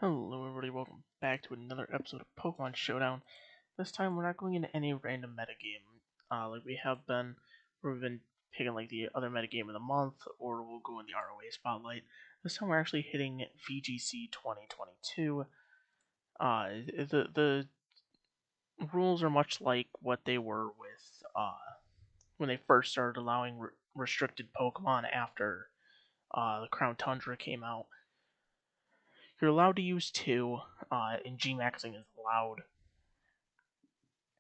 Hello everybody, welcome back to another episode of Pokemon Showdown. This time we're not going into any random metagame like we have been, where we've been picking like the other metagame of the month, or we'll go in the ROA spotlight. This time we're actually hitting VGC 2022. The rules are much like what they were with when they first started allowing restricted Pokemon after the Crown Tundra came out. You're allowed to use two, and G-Maxing is allowed.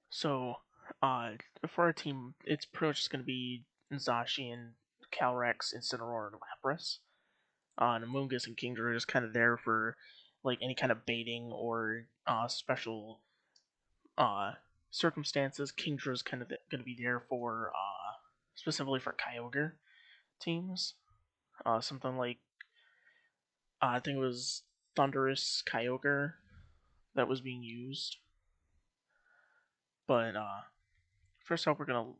So, for our team, it's pretty much just going to be Zacian, Calyrex, Incineroar, and Lapras. And Amoonguss and Kingdra are just kind of there for like any kind of baiting or special circumstances. Kingdra is kind of going to be there for specifically for Kyogre teams. Something like I think it was Thunderous Kyogre that was being used. But first off, we're gonna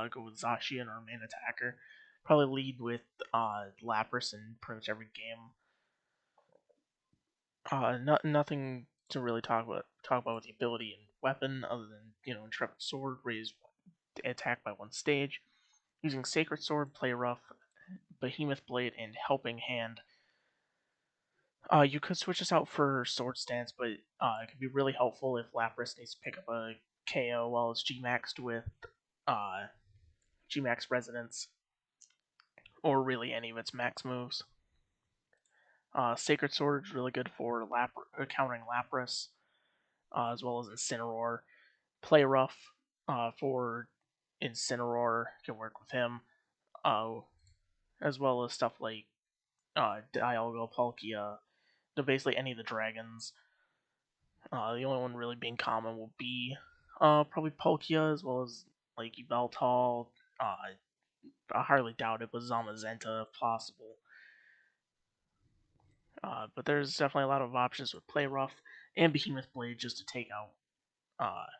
go with Zacian, our main attacker. Probably lead with Lapras in pretty much every game. Nothing to really talk about with the ability and weapon, other than Intrepid Sword, raise attack by one stage. Using Sacred Sword, Play Rough, Behemoth Blade, and Helping Hand. You could switch this out for Sword Stance, but it could be really helpful if Lapras needs to pick up a KO while it's G-Maxed with G-Max Resonance, or really any of its max moves. Sacred Sword is really good for countering Lapras, as well as Incineroar. Play Rough for Incineroar can work with him, as well as stuff like Dialga, Palkia, basically any of the dragons. The only one really being common will be probably Palkia, as well as like Yveltal. I hardly doubt it, but Zamazenta if possible. But there's definitely a lot of options with Play Rough and Behemoth Blade just to take out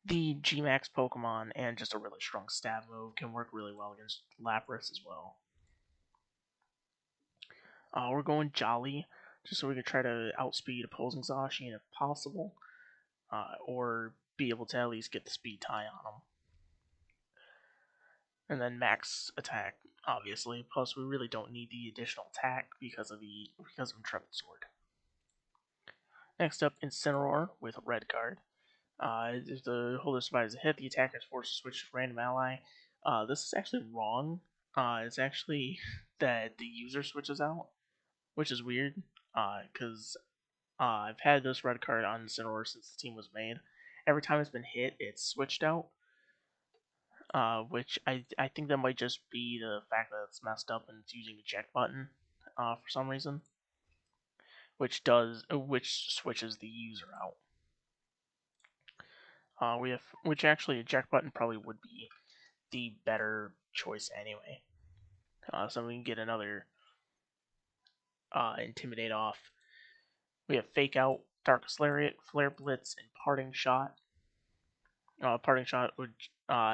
the G-Max Pokemon, and just a really strong stab move can work really well against Lapras as well. We're going Jolly, just so we can try to outspeed opposing Zacian if possible, or be able to at least get the speed tie on them. And then max attack, obviously. Plus, we really don't need the additional attack because of Intrepid Sword. Next up, Incineroar with Red card. If the holder survives a hit, the attacker is forced to switch to random ally. This is actually wrong. It's actually that the user switches out, which is weird. Because I've had this red card on Incineroar since the team was made. Every time it's been hit, it's switched out. Which I think that might just be the fact that it's messed up and it's using the eject button for some reason, which switches the user out. Which actually eject button probably would be the better choice anyway. So we can get another Intimidate off. We have Fake Out, Darkest Lariat, Flare Blitz, and Parting Shot. Parting Shot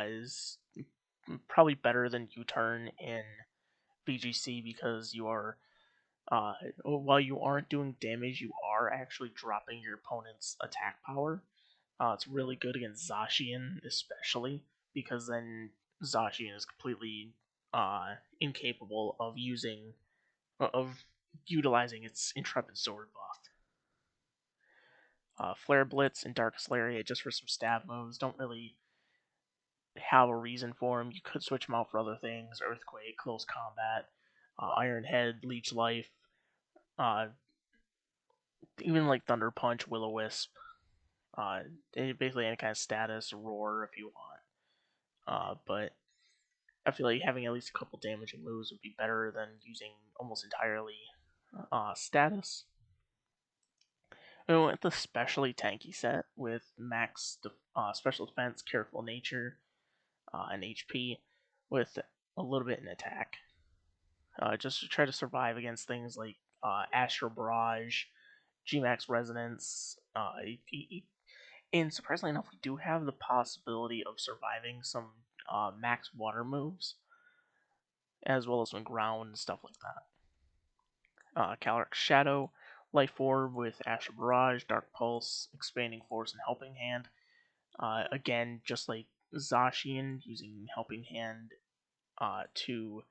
is probably better than U-Turn in VGC because you are, while you aren't doing damage, you are actually dropping your opponent's attack power. It's really good against Zacian, especially, because then Zacian is completely incapable of utilizing its Intrepid Sword buff. Flare Blitz and Darkest Lariat just for some stab moves don't really have a reason for them. You could switch them out for other things: Earthquake, Close Combat, Iron Head, Leech Life, even like Thunder Punch, Will-O-Wisp. Basically any kind of status, Roar if you want. But I feel like having at least a couple damaging moves would be better than using almost entirely status. We went with the specially tanky set with max special defense, careful nature, and HP, with a little bit in attack. Just to try to survive against things like Astral Barrage, G-Max Resonance, and surprisingly enough, we do have the possibility of surviving some max water moves, as well as some ground and stuff like that. Calyrex-Shadow, Life Orb with Astral Barrage, Dark Pulse, Expanding Force, and Helping Hand. Again, just like Zacian, using Helping Hand to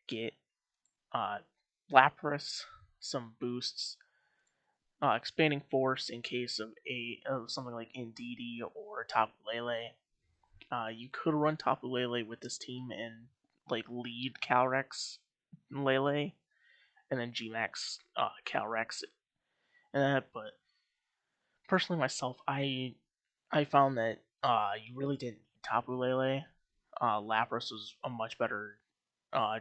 get Lapras some boosts. Expanding Force in case of something like Indeedee or Tapu Lele. You could run Tapu Lele with this team and like lead Calyrex Lele, and then Gmax Calyrex and that. But personally, myself, I found that you really didn't need Tapu Lele. Lapras was a much better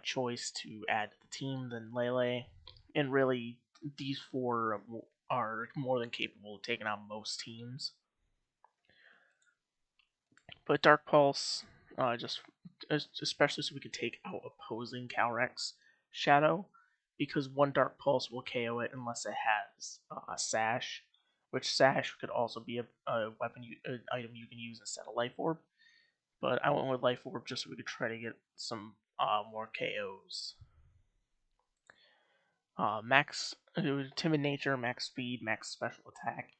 choice to add to the team than Lele, and really these four are more than capable of taking out most teams. But Dark Pulse, just especially so we can take out opposing Calyrex-Shadow, because one Dark Pulse will KO it unless it has Sash, which Sash could also be a weapon, an item you can use instead of Life Orb. But I went with Life Orb just so we could try to get some more KOs. Max Timid Nature, max speed, max special attack,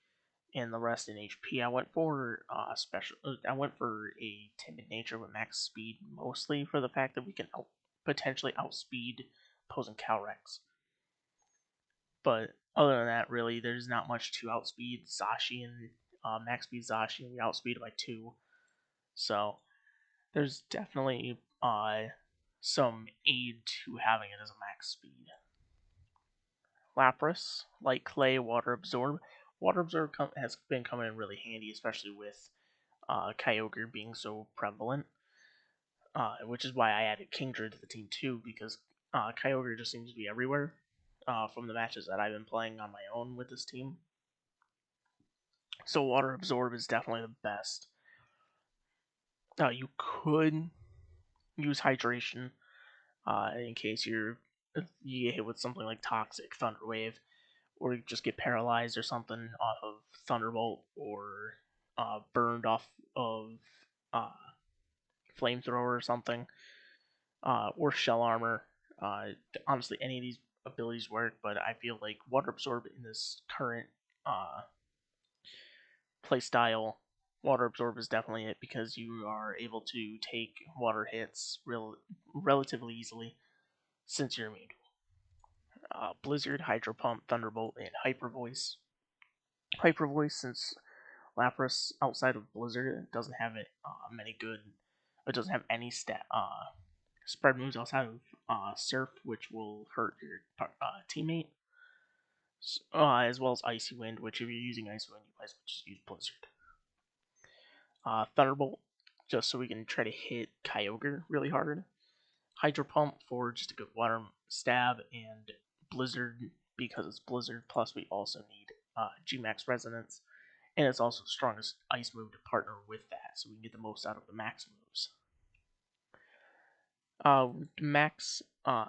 and the rest in HP. I went for I went for a Timid Nature with max speed mostly for the fact that we can potentially outspeed opposing Calyrex. But other than that, really, there's not much to outspeed. Zacian, max speed Zacian, we outspeed by 2. So there's definitely some aid to having it as a max speed. Lapras, Light Clay, Water Absorb. Water Absorb has been coming in really handy, especially with Kyogre being so prevalent, which is why I added Kingdra to the team too, because Kyogre just seems to be everywhere from the matches that I've been playing on my own with this team. So Water Absorb is definitely the best. You could use Hydration in case you get hit with something like Toxic, Thunder Wave, or you just get paralyzed or something off of Thunderbolt, or burned off of Flamethrower or something, or Shell Armor. Honestly, any of these abilities work, but I feel like Water Absorb in this current playstyle, Water Absorb is definitely it, because you are able to take water hits relatively easily since you're immune. Blizzard, Hydro Pump, Thunderbolt, and Hyper Voice. Hyper Voice, since Lapras outside of Blizzard doesn't have it many good. It doesn't have any spread moves outside of Surf, which will hurt your teammate, as well as Icy Wind, which if you're using Icy Wind, you might as well just use Blizzard. Thunderbolt, just so we can try to hit Kyogre really hard. Hydro Pump for just a good water stab, and Blizzard because it's Blizzard. Plus, we also need Gmax Resonance, and it's also the strongest ice move to partner with that, so we can get the most out of the max moves. Max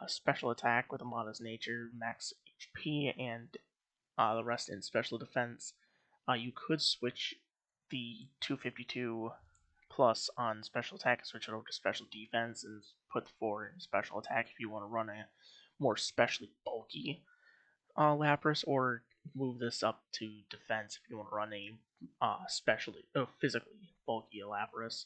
special attack with Amada's Nature, max HP, and the rest in special defense. You could switch the 252 plus on special attack and switch it over to special defense and put the 4 in special attack if you want to run a more specially bulky Lapras, or move this up to defense if you want to run a physically bulky Lapras.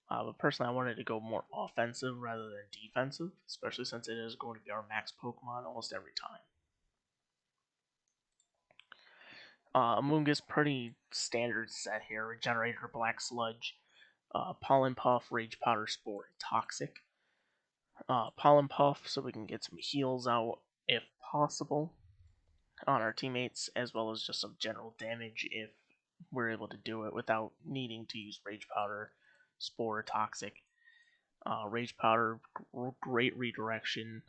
But personally, I wanted to go more offensive rather than defensive, especially since it is going to be our max Pokemon almost every time. Amoonguss, pretty standard set here. Regenerator, Black Sludge, Pollen Puff, Rage Powder, Spore, and Toxic. Pollen Puff, so we can get some heals out if possible on our teammates, as well as just some general damage if we're able to do it without needing to use Rage Powder, Spore, or Toxic. Rage Powder, great redirection,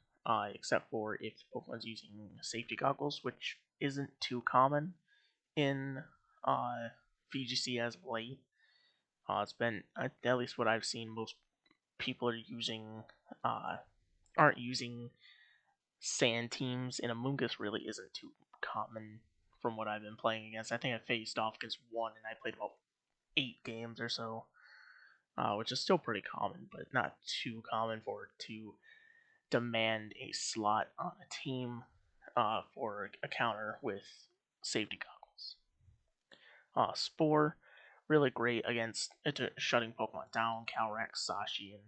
except for if Pokemon's using safety goggles, which isn't too common in VGC as of late. It's been, at least what I've seen, most people are aren't using sand teams, and Amoonguss really isn't too common from what I've been playing against. I think I faced off against one, and I played about 8 games or so, which is still pretty common, but not too common for it to demand a slot on a team. for a counter with safety goggles. Spore, really great against shutting Pokemon down, Calyrex, Zacian,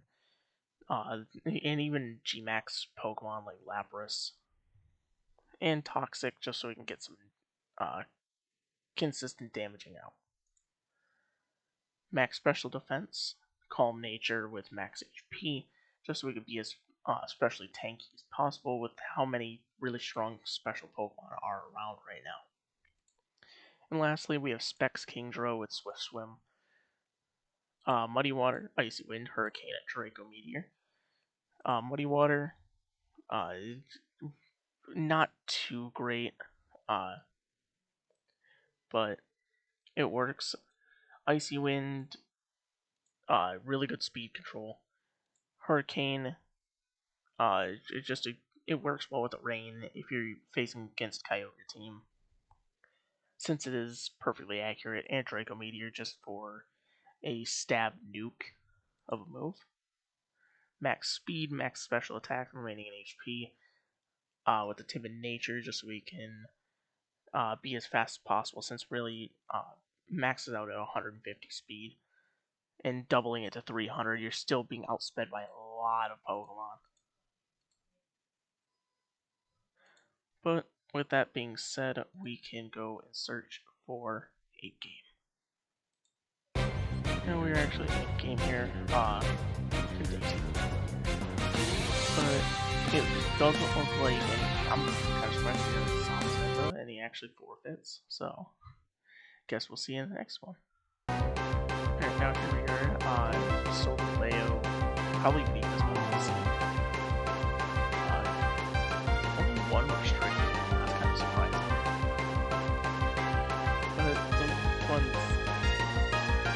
and even Gmax Pokemon like Lapras. And Toxic, just so we can get some consistent damaging out. Max Special Defense, Calm Nature with max HP, just so we can be as especially tanky as possible with how many really strong special Pokemon are around right now. And lastly, we have Specs Kingdra with Swift Swim, Muddy Water, Icy Wind, Hurricane, and Draco Meteor. Muddy Water, not too great, but it works. Icy Wind, really good speed control. Hurricane, it works well with the rain if you're facing against Coyote team, since it is perfectly accurate, and Draco Meteor just for a stab nuke of a move. Max speed, max special attack, remaining in HP, with the Timid Nature, just so we can be as fast as possible, since really maxes out at 150 speed, and doubling it to 300, you're still being outsped by a lot of Pokemon. But with that being said, we can go and search for a game. And we're actually in a game here, today. But it doesn't look like, and I'm kind of surprised to hear Sonic, and he actually forfeits, so guess we'll see you in the next one. Alright, now here we are, Solar Leo, probably weakest Pokemon scene. Only one restriction, that's kind of surprising. But the ones,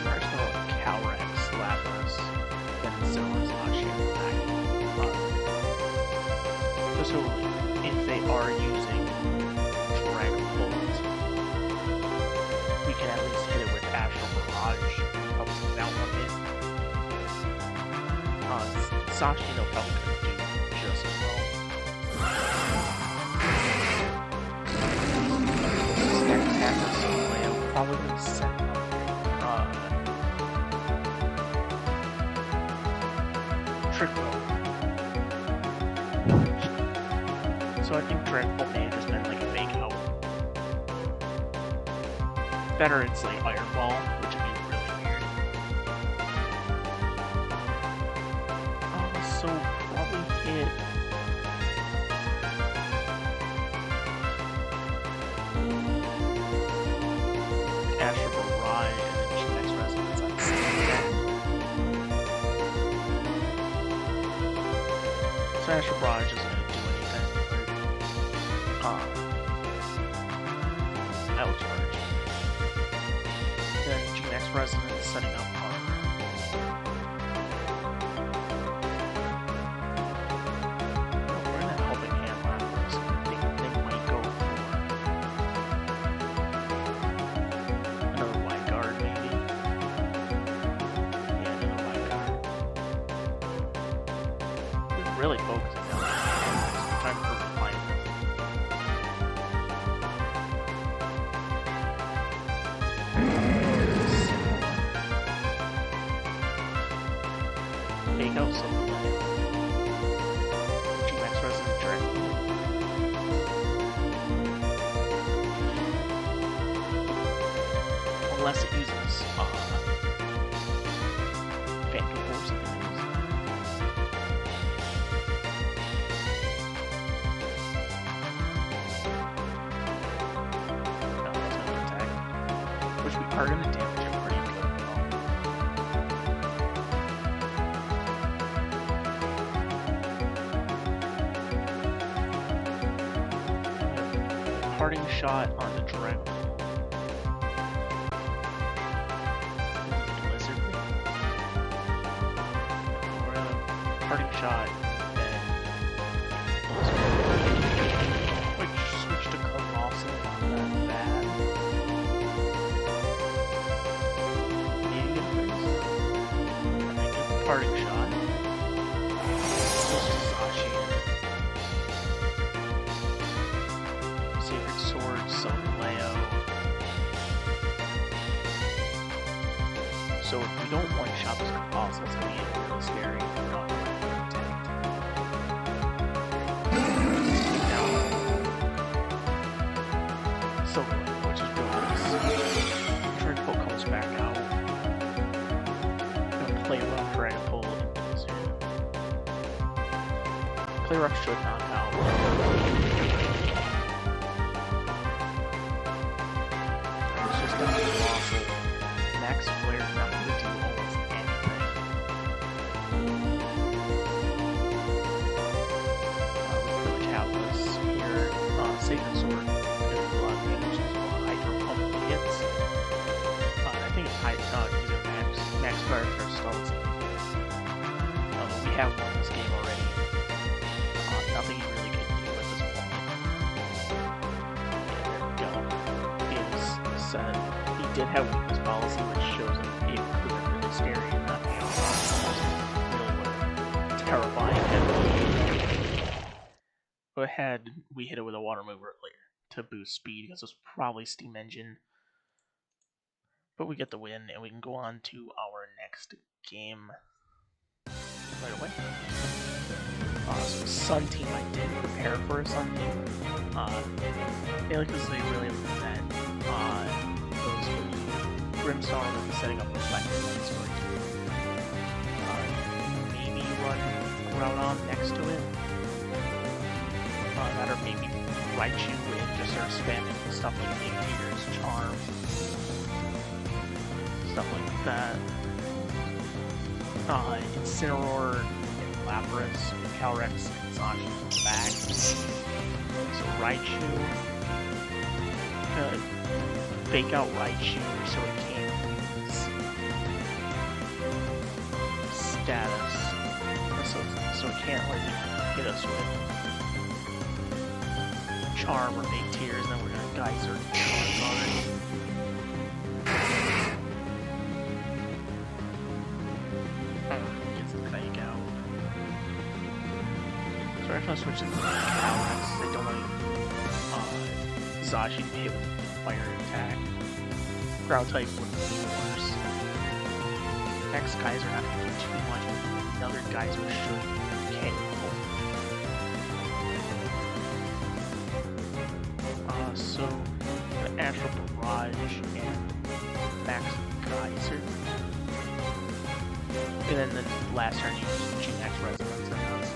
first of all, Calyrex, Lapras, then Incineroar, so if they are using Thunderbolt, we can at least hit it with Astral Barrage, helps with that one hit. Zacian will probably do just as well. Stack attack with Solar will probably set Trick Roll. So I think Thunderbolt may have just been like a fake out. Better it's like Iron Ball, which would be really weird. So probably hit Astral Barrage and then Gmax Resonance on the same. So Astral Barrage isn't going to do anything. That was large. Then Gmax Resonance setting up we're in a helping hand Lapras. I think they might go for another White Guard, maybe. Yeah, another White Guard. We're really focusing on that. Trying to refine this. Take out Solar Leo. Gmax Resonant Dragon. Unless it uses Phantom Force, I think it is. No, that's not an attack. Which we are going to damage it pretty good. Parting Shot on the Dragon. Blizzard. We're gonna Parting Shot, then switch to Colossal, not that bad. Maybe get freeze. And then get Parting Shot. Switch to Zacian. Sword, Solgaleo. So if we don't one-shot this Colossal, it's going to be really scary. We're not going to protect. Solgaleo, which is really nice. Intrepid comes back out. Gonna play around Dragon Pull and Blizzard. Calyrex should knock out. It's just not Colossal. Max Flare is not going to do almost anything. We Privilege Atlas here. Zacian Sword could do a lot of damage as well. Hydro Pump hits. I think it's using Max Fire for skulls. We have won this game already. Nothing you really can do at this point. Yeah, there we go. Game's set. He did have weakness policy, which shows him it could be really scary and not really what terrifying him. But had we hit it with a water move earlier to boost speed, because it was probably Steam Engine. But we get the win, and we can go on to our next game right away. So Sun Team, I did prepare for a Sun Team. Mainly because they really implement those Brimstone and setting up Reflector Lights for it. Maybe run Groudon next to it. That or maybe Raichu and just start spamming stuff like Big Tears, Charm, stuff like that. Incineroar and Lapras, Calyrex and Zacian back. So Raichu, fake out Raichu so it can't use status, so it can't like hit us with Charm or Big Tears, and then we're gonna Geyser Charms on it. Gets the fake out. So we're gonna switch to Calyrex. They don't want Zacian to hit with fire attack. Ground type would be worse. Next Geyser not gonna do too much. Another Geyser should KO. So Astral Barrage and Max Geyser. And then the last turn you use Gmax Resonance and us.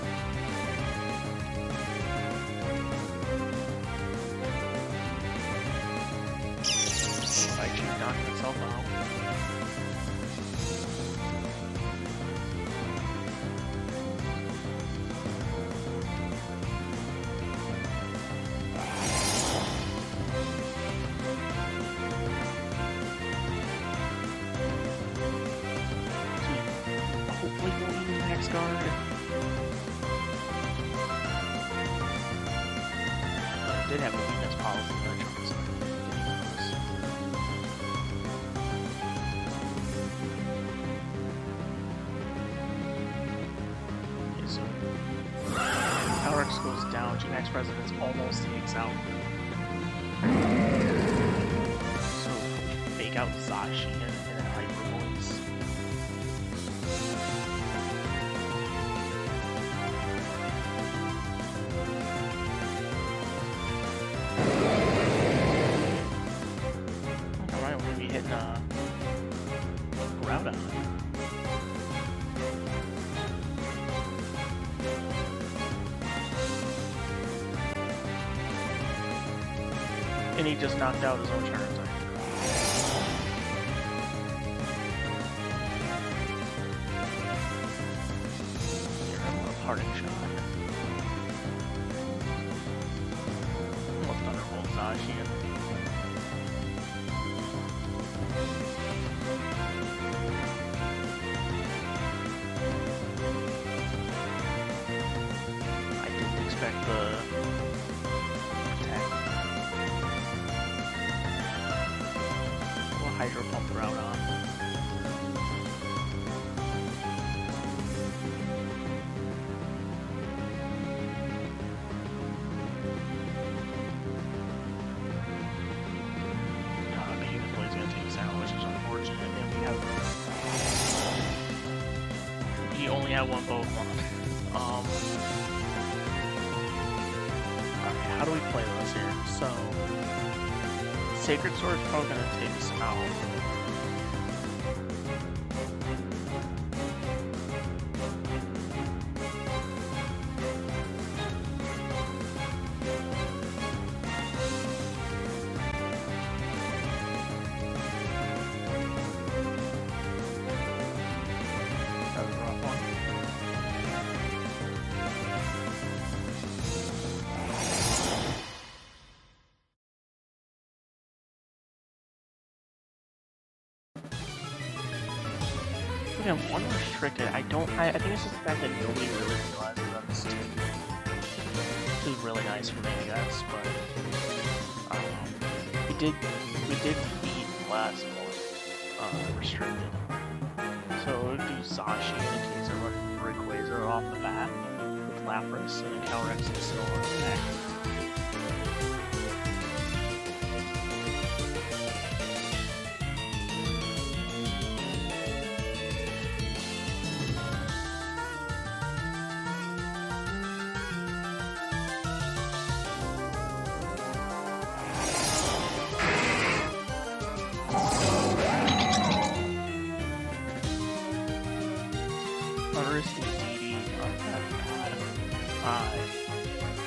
Raichu knocking itself out. Did have a weakness policy on the so okay, so Calyrex goes down, Gmax Resonance almost takes out. So fake out Zacian and then Hyper Voice. Groudon. And he just knocked out his own turn. Here, I'm a parting shot. Almost Thunderbolt Zacian. Expect the attack. We'll Hydro Pump Groudon. Yeah, one Pokemon. Okay, how do we play this here? So, Sacred Sword is probably gonna take us out. Again, one restricted. I think it's just the fact that nobody really realizes that this team is really nice for me, I guess. But we did beat last one restricted. So we'll do Zacian in case I run Rayquaza off the bat with Lapras and then Calyrex-Shadow Life Orb.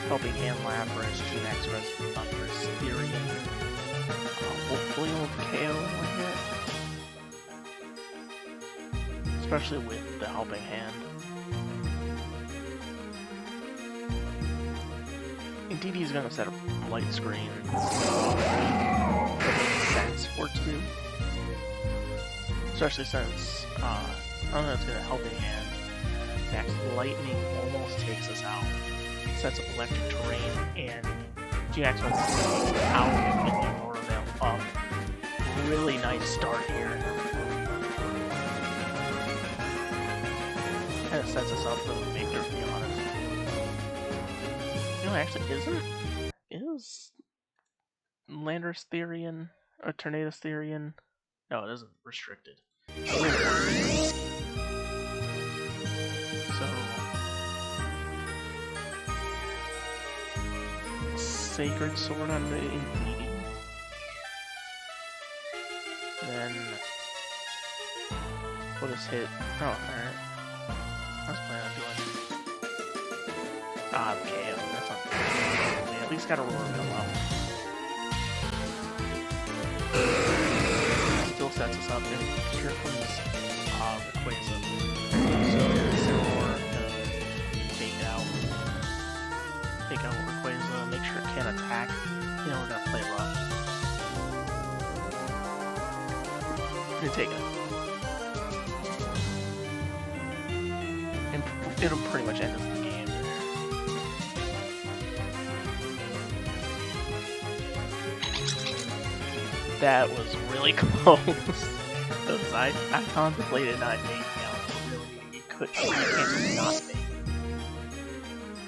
Helping Hand Lapras-Gmax Thunderbolt. Hopefully we'll KO one hit. Especially with the Helping Hand. And DD is gonna set a light screen. That makes sense for it to do. Especially since I don't know if it's gonna Helping Hand. Max Lightning almost takes us out. Sets up electric terrain, and Gmax went out and get the Aurora Veil up. Really nice start here. Kind of sets us up for the victor, to be honest. You know, actually, is Landorus Therian or Tornadus Therian? No, it isn't restricted. So. Sacred Sword on the Intimidate. Then we'll just hit. Oh, alright. I was planning on doing. Okay, that's not good. We at least got a Roar Mill up. Still sets us up, and here comes Rayquaza. So Incineroar take out Rayquaza, make sure it can't attack. You know, we're gonna play rough. Gonna take it. And it'll pretty much end us the game. That was really close. Because I contemplated not taking out. Really, you can't just not take.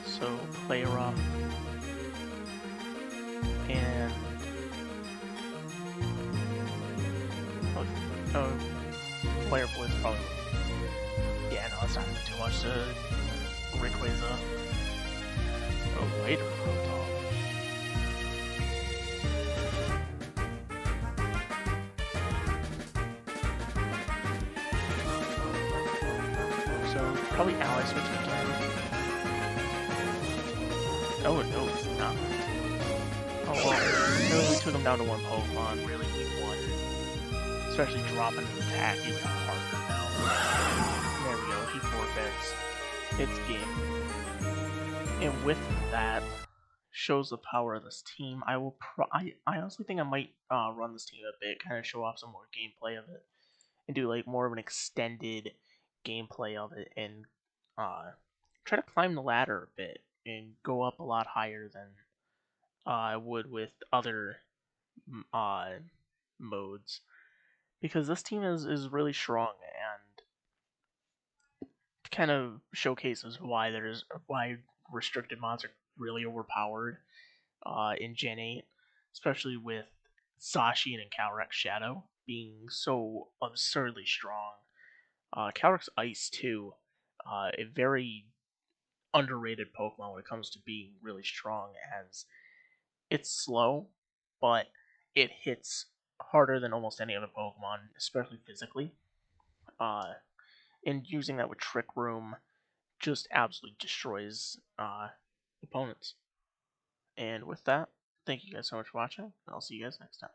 So play rough, and player Blitz probably. Yeah, no, it's not too much to Rayquaza. Oh, wait, so probably ally switch again. Oh, no, it's not. Oh, well, we took him down to one Pokemon, really weak one. Especially dropping his attack even harder now. There we go, he forfeits. It's game. And with that, shows the power of this team. I honestly think I might run this team a bit, kind of show off some more gameplay of it. And do like more of an extended gameplay of it, and try to climb the ladder a bit. And go up a lot higher than I would with other modes, because this team is really strong and kind of showcases why restricted mods are really overpowered in Gen 8, especially with Zacian and Calyrex-Shadow being so absurdly strong. Calyrex Ice too. a very underrated Pokemon when it comes to being really strong, as it's slow, but it hits harder than almost any other Pokemon, especially physically. Uh, and using that with Trick Room just absolutely destroys opponents. And with that, thank you guys so much for watching, and I'll see you guys next time.